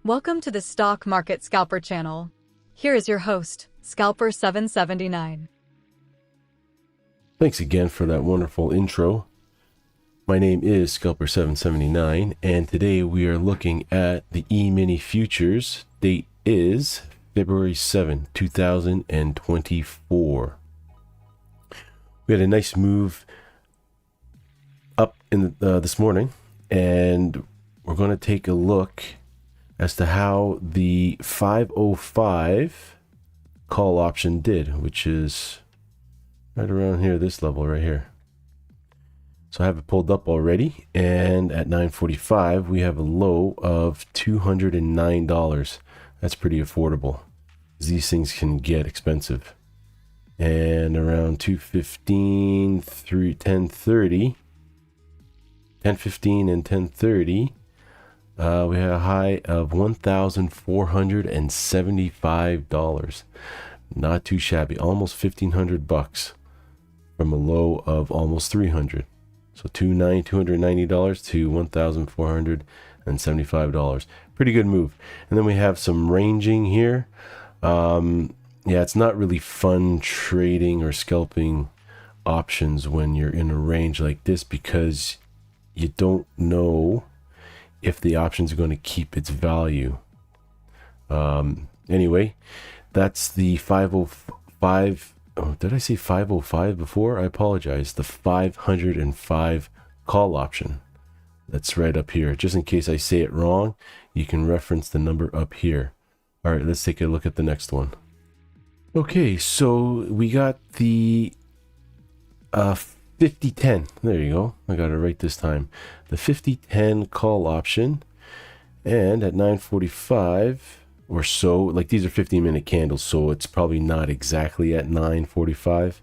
Welcome to the Stock Market Scalper channel. Here is your host, Scalper779. Thanks again for that wonderful intro. My name is Scalper779, and today we are looking at the E-mini futures. Date is February 7, 2024. We had a nice move up in this morning, and we're going to take a look as to how the 505 call option did, which is right around here, this level right here. So I have it pulled up already, and at 9:45 we have a low of $209. That's pretty affordable. These things can get expensive. And around 2:15 through 10:30, 10:15 and 10:30, we had a high of $1,475. Not too shabby, almost $1,500 from a low of almost $300. So $290 to $1,475. Pretty good move. And then we have some ranging here. Yeah, it's not really fun trading or scalping options when you're in a range like this, because you don't know if the options are going to keep its value. Anyway, that's the 505. Oh, did I say 505 before? I apologize. The 505 call option. That's right up here. Just in case I say it wrong, you can reference the number up here. All right, let's take a look at the next one. Okay, so we got the 5010. There you go. I got it right this time. The 5010 call option. And at 9:45 or so, like these are 15-minute candles, so it's probably not exactly at 9:45.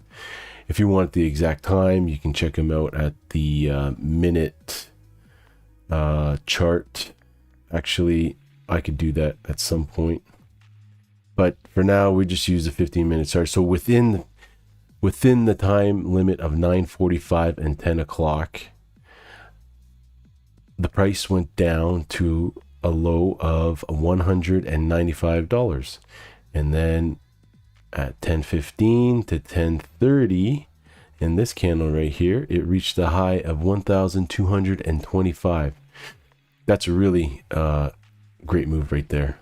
If you want the exact time, you can check them out at the minute chart. Actually, I could do that at some point. But for now, we just use the 15-minute chart. So within the time limit of 9:45 and 10 o'clock, the price went down to a low of $195. And then at 10:15 to 10:30, in this candle right here, it reached a high of 1,225. That's a really great move right there,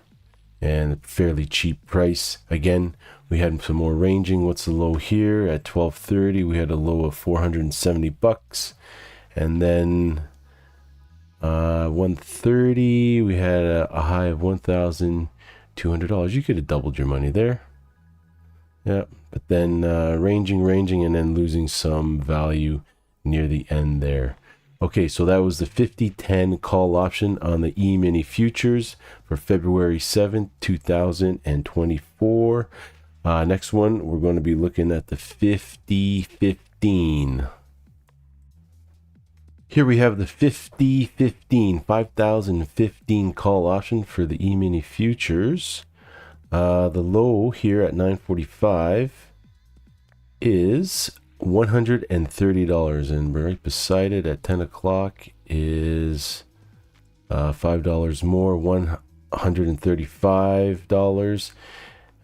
and a fairly cheap price. Again, we had some more ranging. What's the low here? At 12:30, we had a low of $470, and then 1:30, we had a high of $1,200. You could have doubled your money there. Yeah, but then ranging, and then losing some value near the end there. Okay, so that was the 5010 call option on the E-mini futures for February 7th, 2024. Next one, we're going to be looking at the 5015. Here we have the 5015 call option for the E-mini futures. The low here at 9:45 is $130, and right beside it at 10 o'clock is $5 more, $135.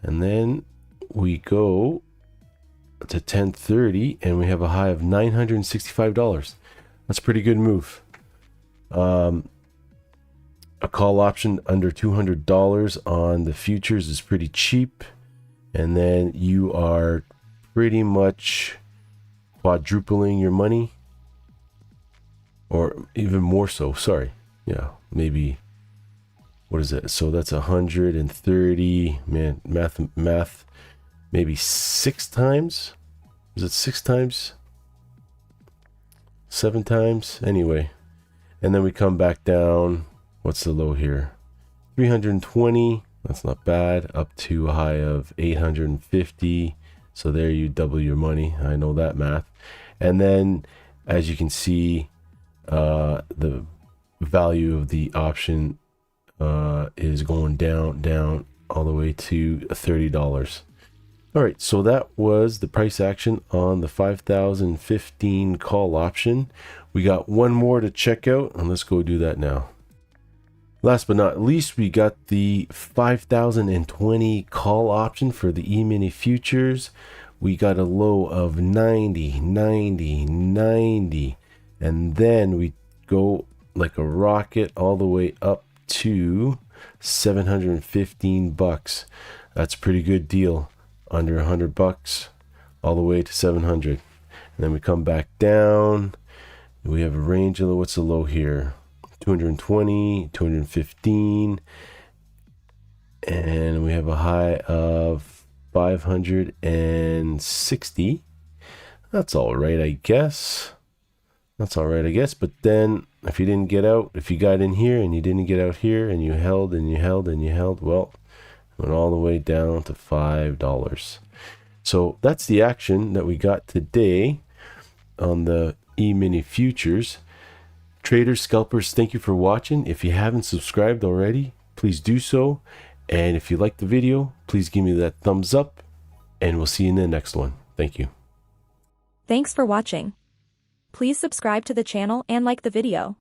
And then we go to 10:30 and we have a high of $965. That's a pretty good move. A call option under $200 on the futures is pretty cheap, and then you are pretty much quadrupling your money, or even more so. Sorry, yeah, maybe. What is it? So that's 130. Man, math. Maybe 6 times. Is it 6 times? 7 times? Anyway, and then we come back down. What's the low here? 320. That's not bad. Up to a high of 850. So there you double your money. I know that math. And then, as you can see, the value of the option is going down all the way to $30. All right, so that was the price action on the 5015 call option. We got one more to check out, and let's go do that now. Last but not least, we got the 5,020 call option for the E-mini futures. We got a low of 90, 90, 90, and then we go like a rocket all the way up to $715. That's a pretty good deal. Under $100 all the way to 700. And then we come back down. We have a range of what's the low here? 220, 215, and we have a high of 560. That's all right, I guess. That's all right, I guess. But then if you didn't get out, if you got in here and you didn't get out here and you held and you held and you held, well, it went all the way down to $5. So that's the action that we got today on the E-mini futures. Traders, scalpers, thank you for watching. If you haven't subscribed already, please do so. And if you liked the video, please give me that thumbs up, and we'll see you in the next one. Thank you. Thanks for watching. Please subscribe to the channel and like the video.